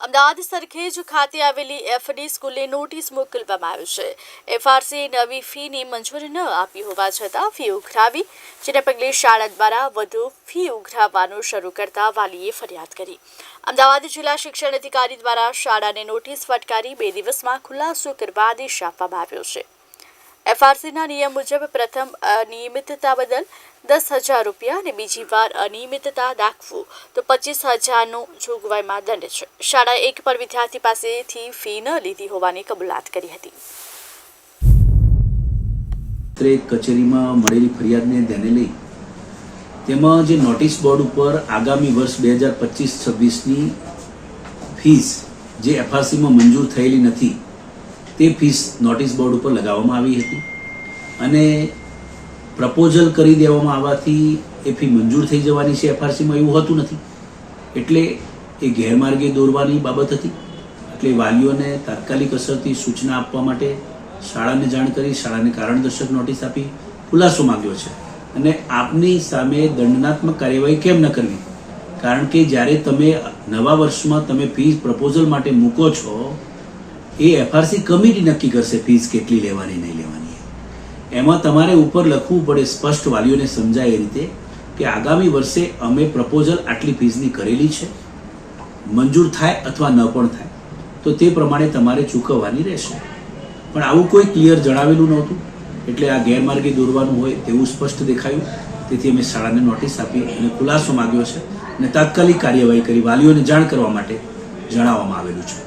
અમદાવાદ સરખેજ ખાતે આવેલી FD સ્કૂલને notice મોકલવામાં આવી છે. એફઆરસી નવી ફીની મંજૂરી ન આપી હોવા છતાં ફી ઉઘરાવી, જેને પગલે શાળા દ્વારા વધુ ફી ઉઘરાવવાનું શરૂ કરતા વાલીએ ફરિયાદ કરી. અમદાવાદ જિલ્લા શિક્ષણ અધિકારી દ્વારા શાળાને નોટિસ ફટકારી 2 દિવસમાં ખુલાસો કરવા આદેશ આપવામાં આવ્યો છે. એફઆરસીના નિયમ મુજબ પ્રથમ અનિયમિતતા બદલ 10,000 રૂપિયા અને બીજી વાર અનિયમિતતા દાખવું તો 25,000નો જોગવાઈમાં દંડ છે. શાળાએ એક પણ વિદ્યાર્થી પાસેથી ફી ન લીધી હોવાની કબૂલાત કરી હતી. કચેરીમાં મળેલી ફરિયાદને ધ્યાને લઈ તેમાં જે નોટિસ બોર્ડ ઉપર આગામી વર્ષ 2025-26ની ફીસ જે એફઆરસીમાં મંજૂર થયેલી નથી તે ફીસ નોટિસ બોર્ડ ઉપર લગાવવામાં આવી હતી અને પ્રપોઝલ કરી દેવામાં આવવાથી એ ફી મંજૂર થઈ જવાની છે. એફઆરસીમાં એવું હોતું નથી, એટલે એ ગેરમાર્ગે દોરવાની બાબત હતી. એટલે વાલીઓને તાત્કાલિક અસરથી સૂચના આપવા માટે શાળાને જાણ કરી, શાળાને કારણદર્શક નોટિસ આપી ખુલાસો માંગ્યો છે. અને આપની સામે દંડનાત્મક કાર્યવાહી કેમ ન કરવી? કારણ કે જ્યારે તમે નવા વર્ષમાં તમે ફીસ પ્રપોઝલ માટે મૂકો છો, એ એફઆરસી કમિટી નક્કી કરશે ફીસ કેટલી લેવાની નહીં લેવાની. એમાં તમારે ઉપર લખવું પડે સ્પષ્ટ, વાલીઓને સમજાય એ રીતે કે આગામી વર્ષે અમે પ્રપોઝલ આટલી ફીસની કરેલી છે, મંજૂર થાય અથવા ન પણ થાય તો તે પ્રમાણે તમારે ચૂકવવાની રહેશે. પણ આવું કોઈ ક્લિયર જણાવેલું નહોતું, એટલે આ ગેરમાર્ગે દોરવાનું હોય તેવું સ્પષ્ટ દેખાયું. તેથી અમે શાળાને નોટિસ આપી અને ખુલાસો માંગ્યો છે અને તાત્કાલિક કાર્યવાહી કરી વાલીઓને જાણ કરવા માટે જણાવવામાં આવેલું છે.